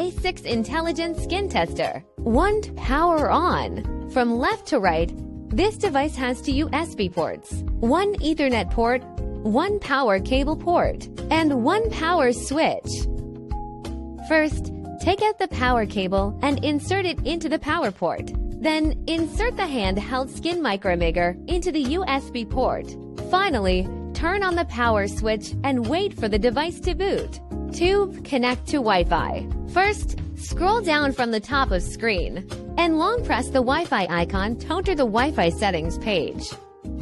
A6 Intelligent Skin Tester. 1. Power on. From left to right, this device has 2 USB ports, 1 Ethernet port, 1 power cable port, and 1 power switch. First, take out the power cable and insert it into the power port. Then, insert the handheld skin micromaker into the USB port. Finally, turn on the power switch and wait for the device to boot. 2. Connect to Wi-Fi. First, scroll down from the top of screen and long press the Wi-Fi icon to enter the Wi-Fi settings page.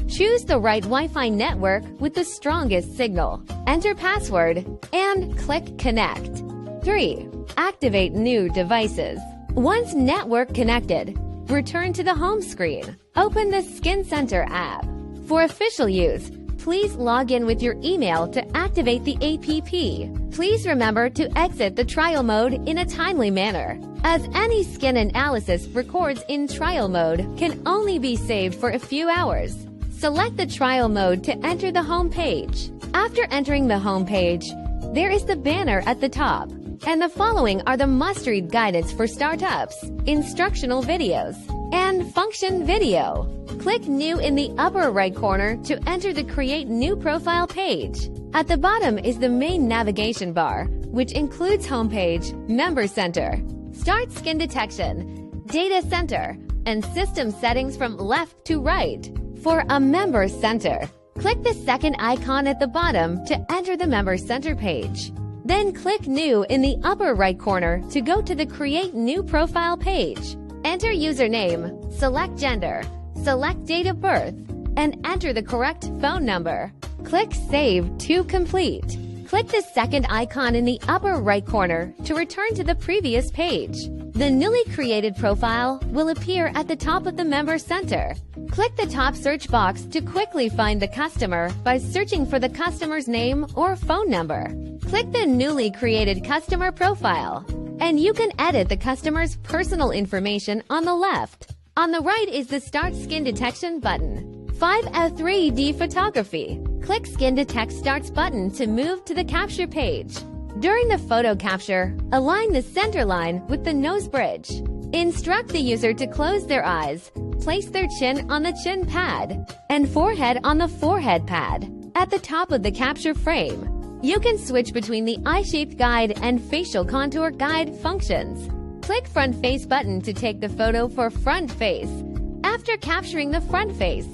Choose the right Wi-Fi network with the strongest signal. Enter password and click Connect. 3. Activate new devices. Once network connected, return to the home screen. Open the Skin Center app. For official use, please log in with your email to activate the app. Please remember to exit the trial mode in a timely manner, as any skin analysis records in trial mode can only be saved for a few hours. Select the trial mode to enter the home page. After entering the home page, there is the banner at the top, and the following are the must-read guidance for startups, instructional videos, and function video. Click New in the upper right corner to enter the Create New Profile page. At the bottom is the main navigation bar, which includes Homepage, Member Center, Start Skin Detection, Data Center, and System Settings from left to right. For a Member Center, click the second icon at the bottom to enter the Member Center page. Then click New in the upper right corner to go to the Create New Profile page. Enter username, select gender, select date of birth, and enter the correct phone number. Click Save to complete. Click the second icon in the upper right corner to return to the previous page. The newly created profile will appear at the top of the Member Center. Click the top search box to quickly find the customer by searching for the customer's name or phone number. Click the newly created customer profile, and you can edit the customer's personal information on the left. On the right is the Start Skin Detection button. 5. 3D photography. Click Skin Detect Starts button to move to the capture page. During the photo capture, align the center line with the nose bridge. Instruct the user to close their eyes, place their chin on the chin pad, and forehead on the forehead pad. At the top of the capture frame, you can switch between the eye-shaped guide and facial contour guide functions. Click Front Face button to take the photo for front face. After capturing the front face,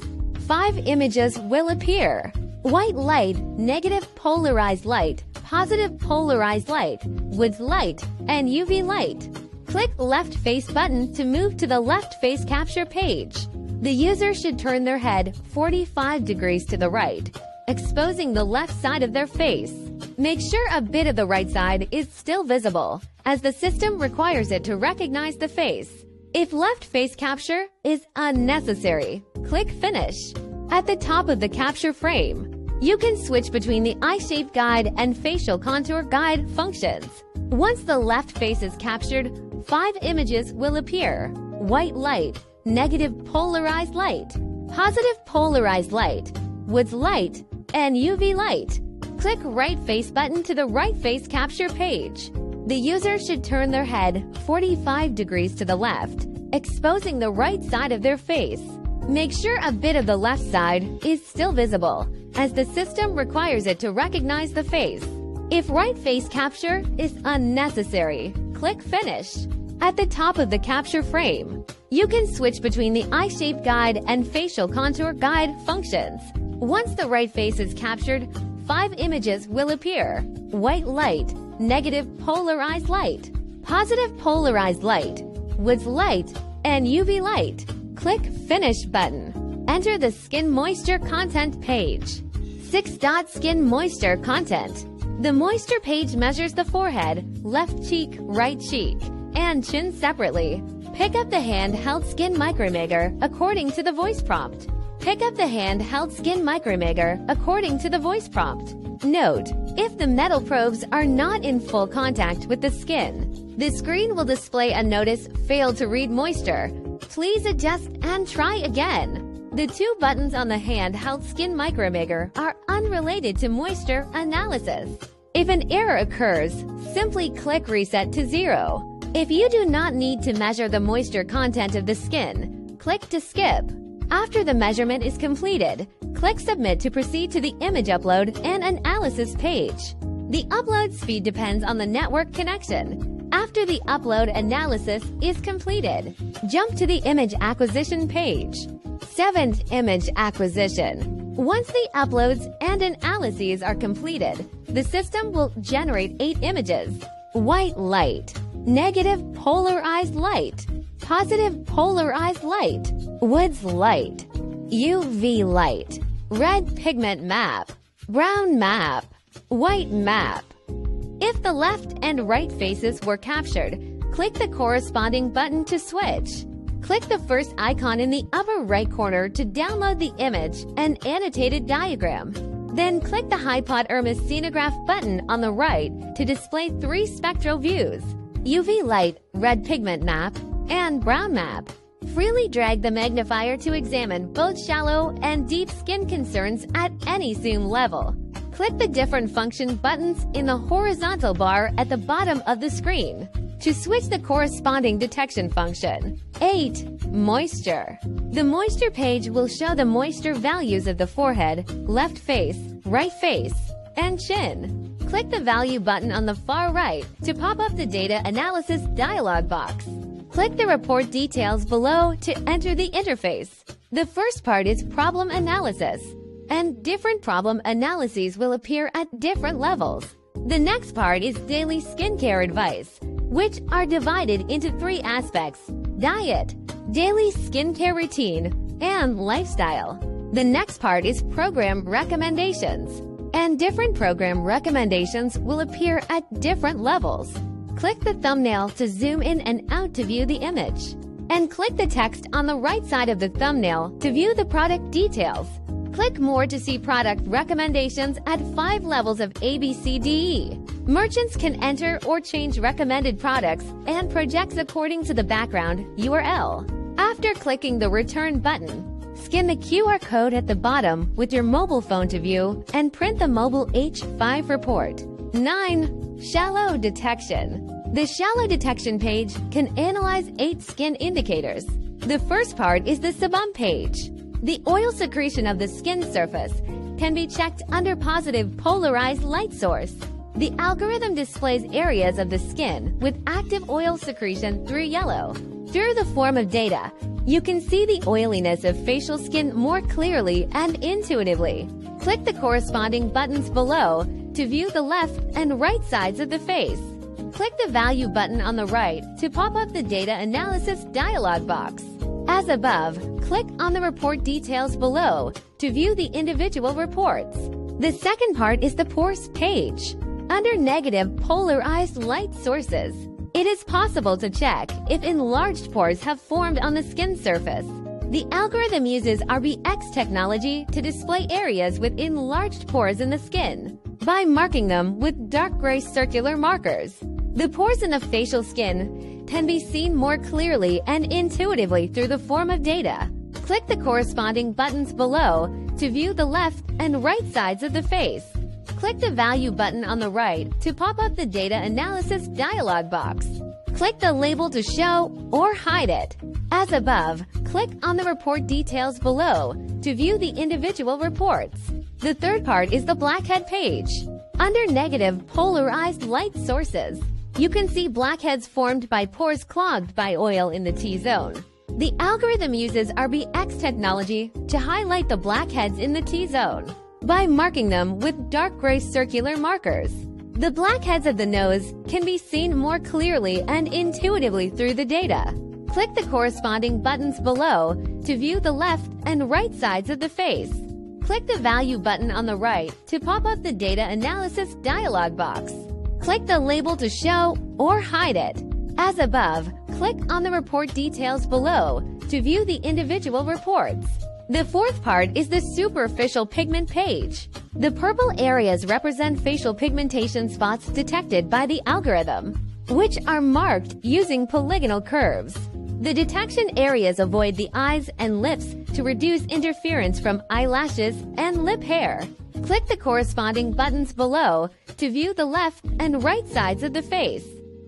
5 images will appear. White light, negative polarized light, positive polarized light, woods light, and UV light. Click Left Face button to move to the left face capture page. The user should turn their head 45 degrees to the right, exposing the left side of their face. Make sure a bit of the right side is still visible, as the system requires it to recognize the face. If left face capture is unnecessary, click Finish. At the top of the capture frame, you can switch between the eye-shaped guide and facial contour guide functions. Once the left face is captured, 5 images will appear. White light, negative polarized light, positive polarized light, woods light, and UV light. Click Right Face button to the right face capture page. The user should turn their head 45 degrees to the left, exposing the right side of their face. Make sure a bit of the left side is still visible, as the system requires it to recognize the face. If right face capture is unnecessary, click Finish. At the top of the capture frame, you can switch between the eye-shaped guide and facial contour guide functions. Once the right face is captured, 5 images will appear. White light, negative polarized light, positive polarized light, woods light, and UV light. Click Finish button. Enter the Skin Moisture Content page. 6. Skin Moisture Content. The moisture page measures the forehead, left cheek, right cheek, and chin separately. Pick up the handheld skin micromaker according to the voice prompt. Pick up the handheld skin micromaker according to the voice prompt. Note, if the metal probes are not in full contact with the skin, the screen will display a notice Failed to read moisture. Please adjust and try again. The 2 buttons on the handheld skin micromaker are unrelated to moisture analysis. If an error occurs, simply click Reset to 0. If you do not need to measure the moisture content of the skin, click to skip. After the measurement is completed, click Submit to proceed to the image upload and analysis page. The upload speed depends on the network connection. After the upload analysis is completed, jump to the image acquisition page. 7th Image Acquisition. Once the uploads and analyses are completed, the system will generate 8 images: white light, negative polarized light, positive polarized light, woods light, UV light, red pigment map, brown map, white map. If the left and right faces were captured, click the corresponding button to switch. Click the first icon in the upper right corner to download the image and annotated diagram. Then click the Hypod-Irma Scenograph button on the right to display 3 spectral views: UV light, red pigment map, and brown map. Freely drag the magnifier to examine both shallow and deep skin concerns at any zoom level. Click the different function buttons in the horizontal bar at the bottom of the screen to switch the corresponding detection function. 8. Moisture. The moisture page will show the moisture values of the forehead, left face, right face, and chin. Click the Value button on the far right to pop up the Data Analysis dialog box. Click the Report Details below to enter the interface. The first part is Problem Analysis, and different problem analyses will appear at different levels. The next part is Daily Skincare Advice, which are divided into 3 aspects: diet, daily skincare routine, and lifestyle. The next part is Program Recommendations, and different program recommendations will appear at different levels. Click the thumbnail to zoom in and out to view the image, and click the text on the right side of the thumbnail to view the product details. Click More to see product recommendations at 5 levels of ABCDE. Merchants can enter or change recommended products and projects according to the background URL. After clicking the Return button, scan the QR code at the bottom with your mobile phone to view and print the mobile H5 report. 9. Shallow Detection. The Shallow Detection page can analyze 8 skin indicators. The first part is the sebum page. The oil secretion of the skin surface can be checked under positive polarized light source. The algorithm displays areas of the skin with active oil secretion through yellow. Through the form of data, you can see the oiliness of facial skin more clearly and intuitively. Click the corresponding buttons below to view the left and right sides of the face. Click the Value button on the right to pop up the Data Analysis dialog box. As above, click on the Report Details below to view the individual reports. The second part is the Pores page. Under Negative Polarized Light Sources, it is possible to check if enlarged pores have formed on the skin surface. The algorithm uses RBX technology to display areas with enlarged pores in the skin by marking them with dark gray circular markers. The pores in the facial skin can be seen more clearly and intuitively through the form of data. Click the corresponding buttons below to view the left and right sides of the face. Click the Value button on the right to pop up the Data Analysis dialog box. Click the label to show or hide it. As above, click on the Report Details below to view the individual reports. The third part is the Blackhead page. Under Negative Polarized Light Sources, you can see blackheads formed by pores clogged by oil in the T-zone. The algorithm uses RBX technology to highlight the blackheads in the T-zone by marking them with dark gray circular markers. The blackheads of the nose can be seen more clearly and intuitively through the data. Click the corresponding buttons below to view the left and right sides of the face. Click the Value button on the right to pop up the Data Analysis dialog box. Click the label to show or hide it. As above, click on the Report Details below to view the individual reports. The fourth part is the Superficial Pigment page. The purple areas represent facial pigmentation spots detected by the algorithm, which are marked using polygonal curves. The detection areas avoid the eyes and lips to reduce interference from eyelashes and lip hair. Click the corresponding buttons below to view the left and right sides of the face.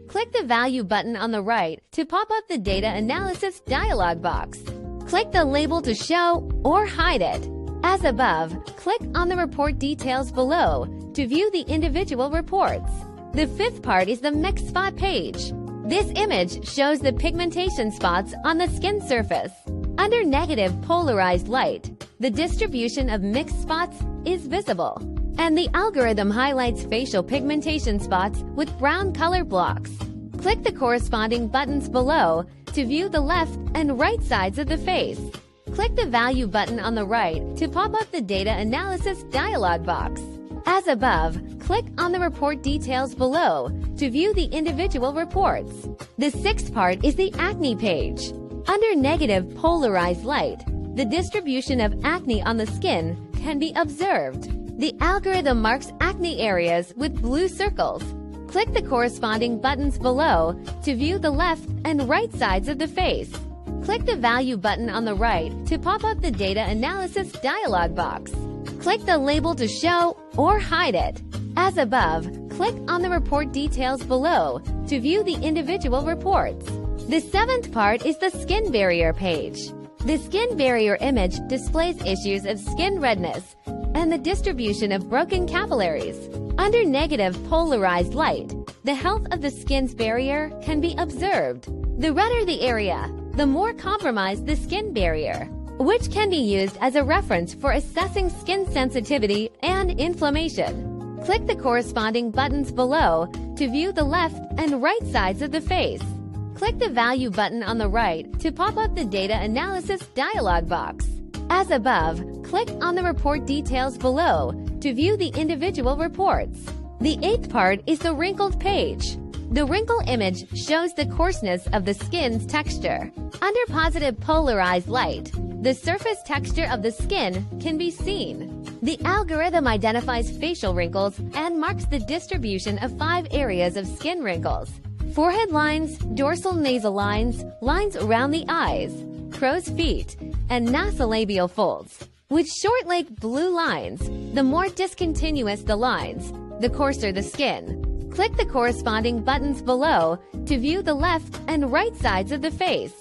Click the Value button on the right to pop up the Data Analysis dialog box. Click the label to show or hide it. As above, click on the report details below to view the individual reports. The fifth part is the mixed spot page. This image shows the pigmentation spots on the skin surface. Under negative polarized light, the distribution of mixed spots is visible, and the algorithm highlights facial pigmentation spots with brown color blocks. Click the corresponding buttons below to view the left and right sides of the face. Click the Value button on the right to pop up the Data Analysis dialog box. As above, click on the report details below to view the individual reports. The sixth part is the acne page. Under negative polarized light, the distribution of acne on the skin can be observed. The algorithm marks acne areas with blue circles. Click the corresponding buttons below to view the left and right sides of the face. Click the Value button on the right to pop up the Data Analysis dialog box. Click the label to show or hide it. As above, click on the report details below to view the individual reports. The seventh part is the skin barrier page. The skin barrier image displays issues of skin redness and the distribution of broken capillaries. Under negative polarized light, the health of the skin's barrier can be observed. The redder the area, the more compromised the skin barrier, which can be used as a reference for assessing skin sensitivity and inflammation. Click the corresponding buttons below to view the left and right sides of the face. Click the Value button on the right to pop up the Data Analysis dialog box. As above, click on the report details below to view the individual reports. The eighth part is the wrinkled page. The wrinkle image shows the coarseness of the skin's texture. Under positive polarized light, the surface texture of the skin can be seen. The algorithm identifies facial wrinkles and marks the distribution of 5 areas of skin wrinkles: forehead lines, dorsal nasal lines, lines around the eyes, crow's feet, and nasolabial folds. With short like blue lines, the more discontinuous the lines, the coarser the skin. Click the corresponding buttons below to view the left and right sides of the face.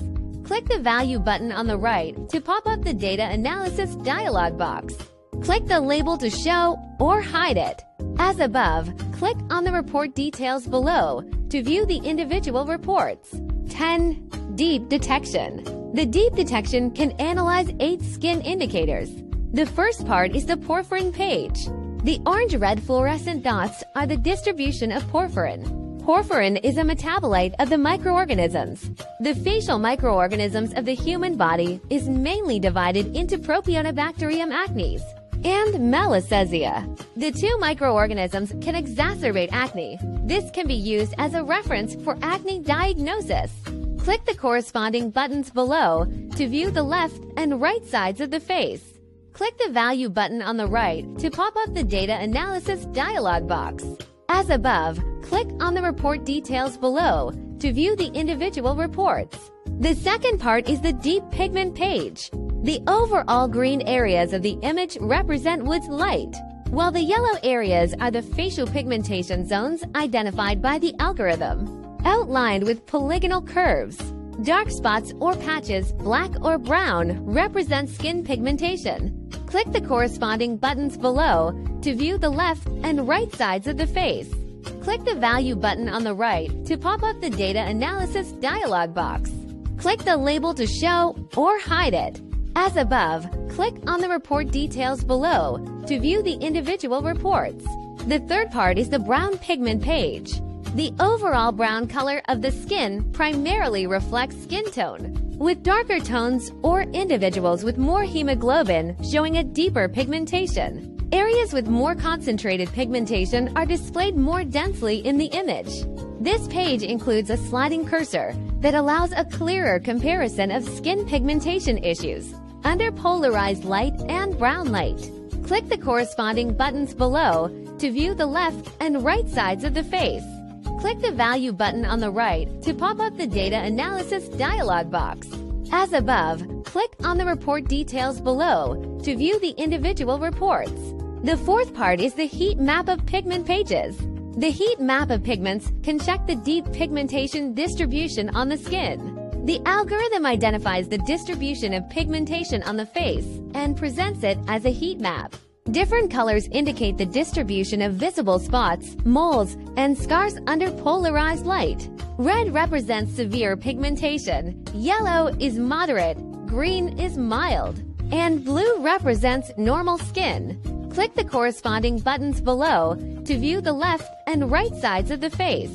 Click the Value button on the right to pop up the Data Analysis dialog box. Click the label to show or hide it. As above, click on the report details below to view the individual reports. 10. Deep detection. The deep detection can analyze 8 skin indicators. The first part is the porphyrin page. The orange-red fluorescent dots are the distribution of porphyrin. Porphyrin is a metabolite of the microorganisms. The facial microorganisms of the human body is mainly divided into Propionibacterium acnes and Malassezia. The 2 microorganisms can exacerbate acne. This can be used as a reference for acne diagnosis. Click the corresponding buttons below to view the left and right sides of the face. Click the Value button on the right to pop up the Data Analysis dialog box. As above, click on the report details below to view the individual reports. The second part is the deep pigment page. The overall green areas of the image represent Wood's light, while the yellow areas are the facial pigmentation zones identified by the algorithm, outlined with polygonal curves. Dark spots or patches, black or brown, represent skin pigmentation. Click the corresponding buttons below to view the left and right sides of the face. Click the Value button on the right to pop up the Data Analysis dialog box. Click the label to show or hide it. As above, click on the report details below to view the individual reports. The third part is the brown pigment page. The overall brown color of the skin primarily reflects skin tone, with darker tones or individuals with more hemoglobin showing a deeper pigmentation. Areas with more concentrated pigmentation are displayed more densely in the image. This page includes a sliding cursor that allows a clearer comparison of skin pigmentation issues under polarized light and brown light. Click the corresponding buttons below to view the left and right sides of the face. Click the Value button on the right to pop up the Data Analysis dialog box. As above, click on the report details below to view the individual reports. The fourth part is the heat map of pigment pages. The heat map of pigments can check the deep pigmentation distribution on the skin. The algorithm identifies the distribution of pigmentation on the face and presents it as a heat map. Different colors indicate the distribution of visible spots, moles, and scars under polarized light. Red represents severe pigmentation, yellow is moderate, green is mild, and blue represents normal skin. Click the corresponding buttons below to view the left and right sides of the face.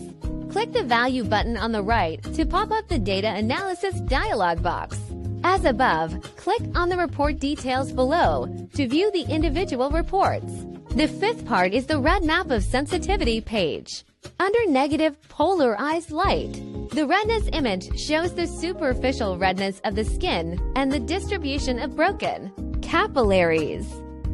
Click the Value button on the right to pop up the Data Analysis dialog box. As above, click on the report details below to view the individual reports. The fifth part is the red map of sensitivity page. Under negative polarized light, the redness image shows the superficial redness of the skin and the distribution of broken capillaries.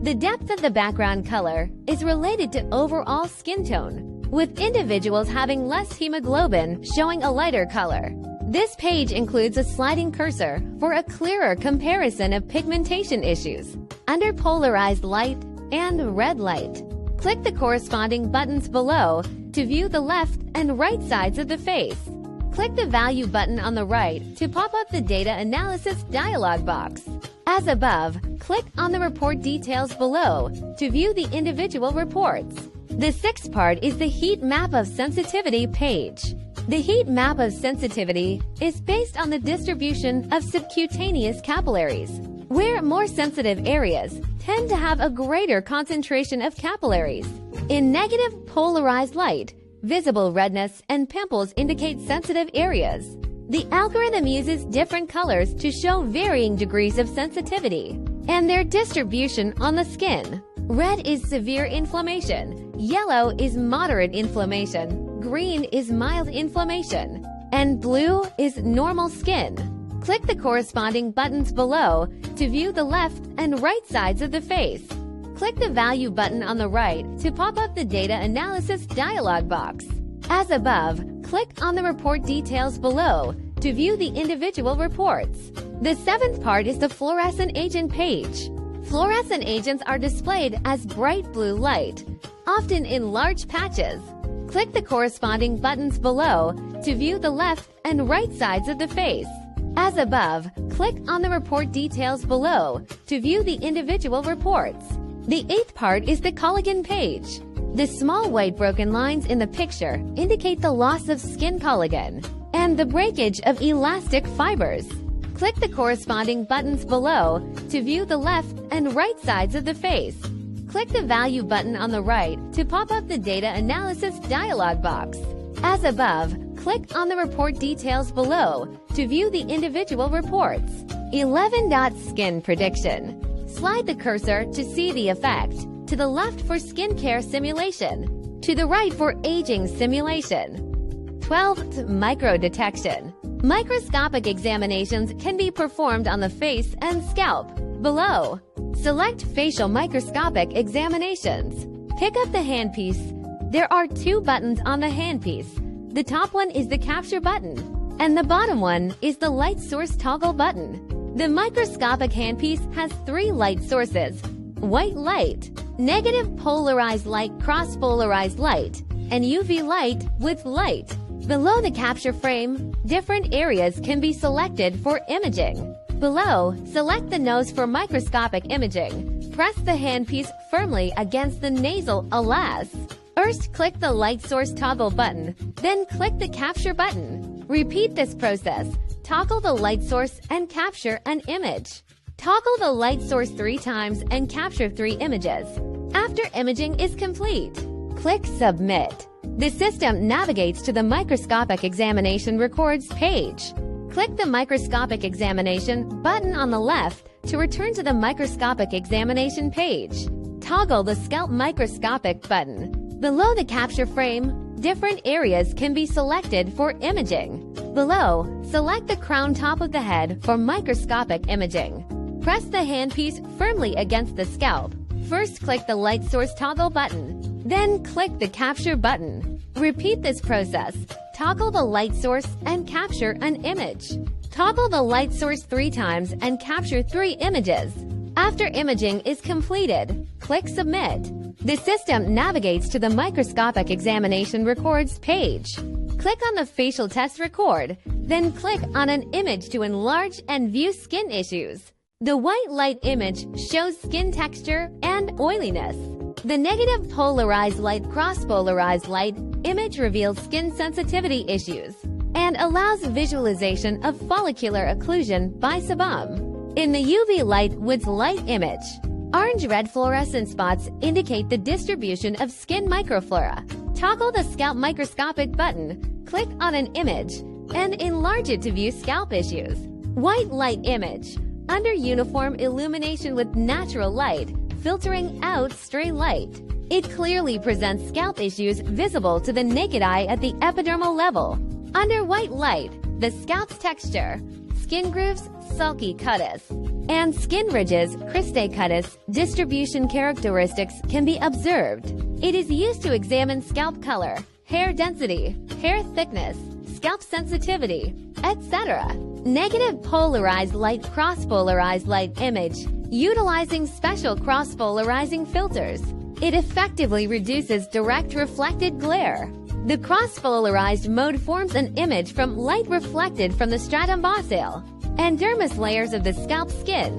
The depth of the background color is related to overall skin tone, with individuals having less hemoglobin showing a lighter color. This page includes a sliding cursor for a clearer comparison of pigmentation issues under polarized light and red light. Click the corresponding buttons below to view the left and right sides of the face. Click the Value button on the right to pop up the Data Analysis dialog box. As above, click on the report details below to view the individual reports. The sixth part is the heat map of sensitivity page. The heat map of sensitivity is based on the distribution of subcutaneous capillaries, where more sensitive areas tend to have a greater concentration of capillaries. In negative polarized light, visible redness and pimples indicate sensitive areas. The algorithm uses different colors to show varying degrees of sensitivity and their distribution on the skin. Red is severe inflammation, yellow is moderate inflammation, green is mild inflammation, and blue is normal skin. Click the corresponding buttons below to view the left and right sides of the face. Click the Value button on the right to pop up the Data Analysis dialog box. As above, click on the report details below to view the individual reports. The seventh part is the fluorescent agent page. Fluorescent agents are displayed as bright blue light, often in large patches. Click the corresponding buttons below to view the left and right sides of the face. As above, click on the report details below to view the individual reports. The eighth part is the collagen page. The small white broken lines in the picture indicate the loss of skin collagen and the breakage of elastic fibers. Click the corresponding buttons below to view the left and right sides of the face. Click the Value button on the right to pop up the Data Analysis dialog box. As above, click on the report details below to view the individual reports. 11. Skin prediction. Slide the cursor to see the effect. To the left for skincare simulation. To the right for aging simulation. 12. Micro detection. Microscopic examinations can be performed on the face and scalp. Below, select facial microscopic examinations. Pick up the handpiece. There are two buttons on the handpiece. The top one is the capture button, and the bottom one is the light source toggle button. The microscopic handpiece has three light sources: white light, negative polarized light, cross-polarized light, and UV light with light. Below the capture frame, different areas can be selected for imaging. Below, select the nose for microscopic imaging. Press the handpiece firmly against the nasal alas. First, click the light source toggle button, then click the capture button. Repeat this process. Toggle the light source and capture an image. Toggle the light source 3 times and capture 3 images. After imaging is complete, click Submit. The system navigates to the Microscopic Examination Records page. Click the Microscopic Examination button on the left to return to the Microscopic Examination page. Toggle the Scalp Microscopic button. Below the capture frame, different areas can be selected for imaging. Below, select the crown top of the head for microscopic imaging. Press the handpiece firmly against the scalp. First, click the light source toggle button, then click the capture button. Repeat this process. Toggle the light source and capture an image. Toggle the light source 3 times and capture 3 images. After imaging is completed, click click Submit. The system navigates to the Microscopic Examination Records page. Click on the Facial Test Record, then click on an image to enlarge and view skin issues. The white light image shows skin texture and oiliness. The negative polarized light cross-polarized light image reveals skin sensitivity issues and allows visualization of follicular occlusion by sebum. In the UV light Woods light image, orange-red fluorescent spots indicate the distribution of skin microflora. Toggle the Scalp Microscopic button, click on an image, and enlarge it to view scalp issues. White light image, under uniform illumination with natural light, filtering out stray light. It clearly presents scalp issues visible to the naked eye at the epidermal level. Under white light, the scalp's texture, skin grooves, sulci cutis, and skin ridges, cristae cutis, distribution characteristics can be observed. It is used to examine scalp color, hair density, hair thickness, scalp sensitivity, etc. Negative polarized light cross-polarized light image, utilizing special cross-polarizing filters. It effectively reduces direct reflected glare. The cross-polarized mode forms an image from light reflected from the stratum basale and dermis layers of the scalp skin,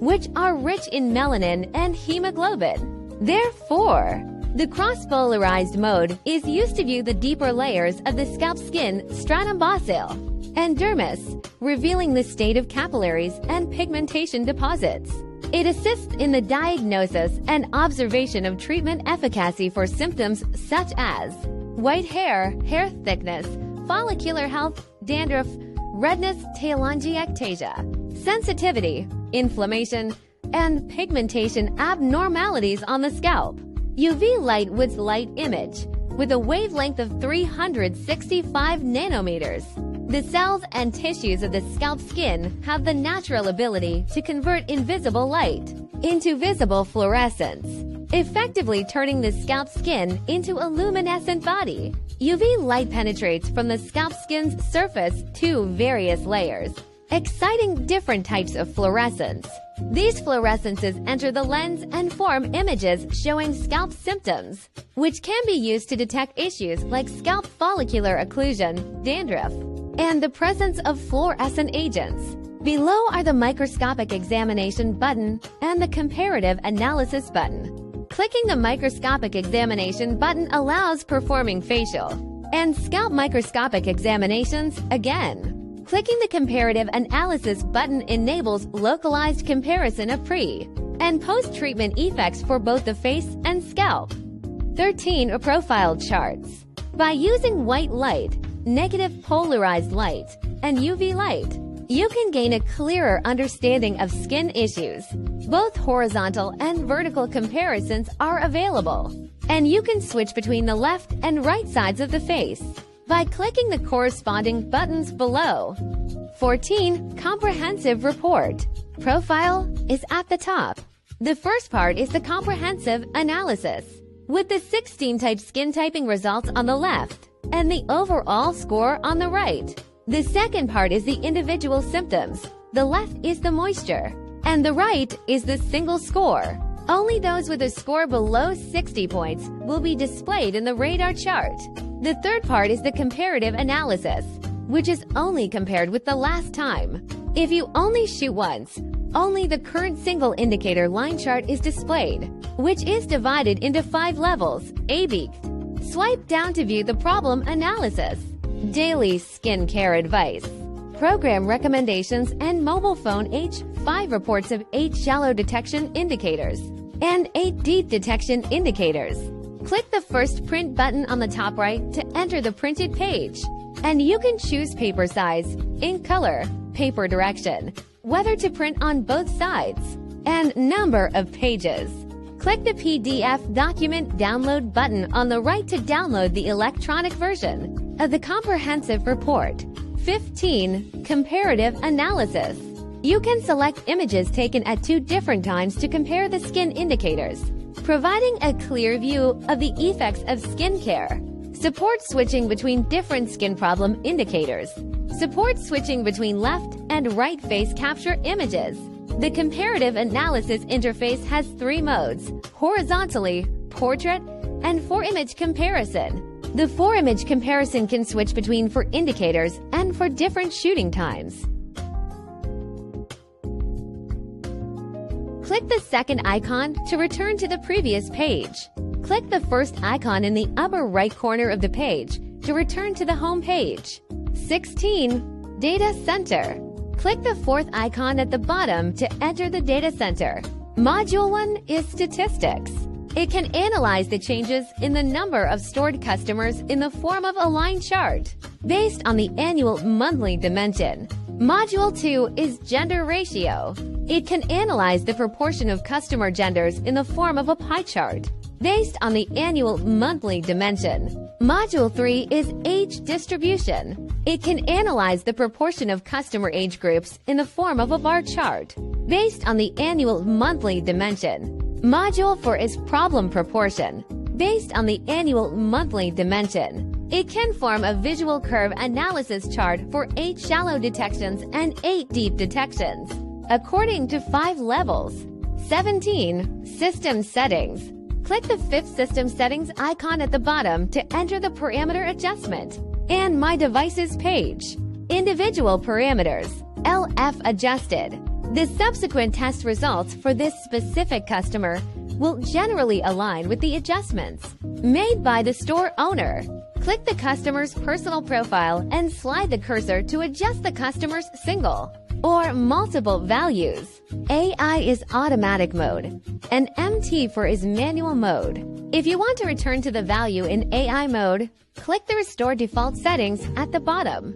which are rich in melanin and hemoglobin. Therefore, the cross-polarized mode is used to view the deeper layers of the scalp skin, stratum basale, and dermis, revealing the state of capillaries and pigmentation deposits. It assists in the diagnosis and observation of treatment efficacy for symptoms such as white hair, hair thickness, follicular health, dandruff, redness, telangiectasia, sensitivity, inflammation, and pigmentation abnormalities on the scalp. UV light Woods light image, with a wavelength of 365 nanometers. The cells and tissues of the scalp skin have the natural ability to convert invisible light into visible fluorescence, effectively turning the scalp skin into a luminescent body. UV light penetrates from the scalp skin's surface to various layers, exciting different types of fluorescence. These fluorescences enter the lens and form images showing scalp symptoms, which can be used to detect issues like scalp follicular occlusion, dandruff, and the presence of fluorescent agents. Below are the Microscopic Examination button and the Comparative Analysis button. Clicking the Microscopic Examination button allows performing facial and scalp microscopic examinations again. Clicking the Comparative Analysis button enables localized comparison of pre- and post-treatment effects for both the face and scalp. 13 profile charts. By using white light, negative polarized light, and UV light, you can gain a clearer understanding of skin issues. Both horizontal and vertical comparisons are available, and you can switch between the left and right sides of the face by clicking the corresponding buttons below. 14. Comprehensive Report. Profile is at the top. The first part is the comprehensive analysis, with the 16-type skin typing results on the left and the overall score on the right. The second part is the individual symptoms. The left is the moisture, and the right is the single score. Only those with a score below 60 points will be displayed in the radar chart. The third part is the comparative analysis, which is only compared with the last time. If you only shoot once, only the current single indicator line chart is displayed, which is divided into 5 levels, A-B. Swipe down to view the problem analysis. Daily skincare advice. Program recommendations and mobile phone H5 reports of 8 shallow detection indicators and 8 deep detection indicators. Click the first print button on the top right to enter the printed page, and you can choose paper size, ink color, paper direction, whether to print on both sides, and number of pages. Click the PDF document download button on the right to download the electronic version of the comprehensive report. 15. Comparative analysis. You can select images taken at 2 different times to compare the skin indicators, providing a clear view of the effects of skincare. Support switching between different skin problem indicators. Support switching between left and right face capture images. The comparative analysis interface has 3 modes: horizontally, portrait, and for-image comparison. The for-image comparison can switch between for indicators and for different shooting times. Click the second icon to return to the previous page. Click the first icon in the upper right corner of the page to return to the home page. 16. Data Center. Click the fourth icon at the bottom to enter the data center. Module 1 is Statistics. It can analyze the changes in the number of stored customers in the form of a line chart based on the annual monthly dimension. Module 2 is Gender Ratio. It can analyze the proportion of customer genders in the form of a pie chart based on the annual monthly dimension. Module 3 is Age Distribution. It can analyze the proportion of customer age groups in the form of a bar chart based on the annual monthly dimension. Module 4 is Problem Proportion. Based on the annual monthly dimension, it can form a visual curve analysis chart for 8 shallow detections and 8 deep detections, according to 5 levels. 17. System Settings. Click the 5th System Settings icon at the bottom to enter the parameter adjustment and My Devices page. Individual Parameters. LF Adjusted. The subsequent test results for this specific customer will generally align with the adjustments made by the store owner. Click the customer's personal profile and slide the cursor to adjust the customer's single or multiple values. AI is automatic mode, and MT4 is manual mode. If you want to return to the value in AI mode, click the Restore Default Settings at the bottom.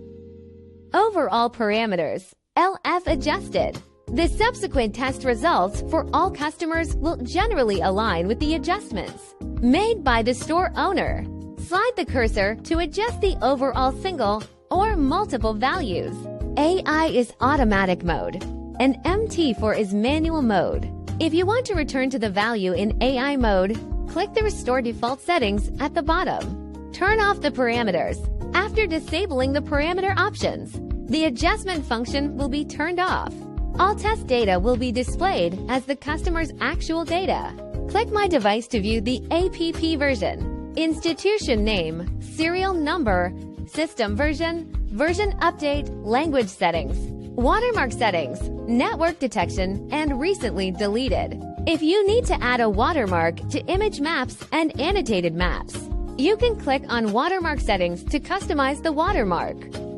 Overall Parameters. LF Adjusted. The subsequent test results for all customers will generally align with the adjustments made by the store owner. Slide the cursor to adjust the overall single or multiple values. AI is automatic mode, and MT4 is manual mode. If you want to return to the value in AI mode, click the Restore Default Settings at the bottom. Turn off the parameters. After disabling the parameter options, the adjustment function will be turned off. All test data will be displayed as the customer's actual data. Click My Device to view the APP version, institution name, serial number, system version, version update, language settings, watermark settings, network detection, and recently deleted. If you need to add a watermark to image maps and annotated maps, you can click on Watermark Settings to customize the watermark.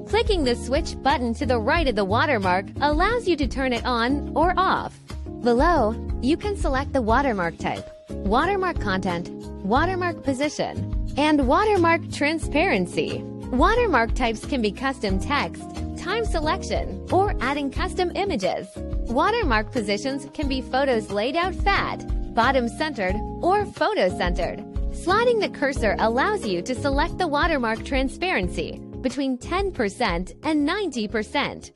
Clicking the switch button to the right of the watermark allows you to turn it on or off. Below, you can select the watermark type, watermark content, watermark position, and watermark transparency. Watermark types can be custom text, time selection, or adding custom images. Watermark positions can be photos laid out fat, bottom-centered, or photo-centered. Sliding the cursor allows you to select the watermark transparency between 10% and 90%.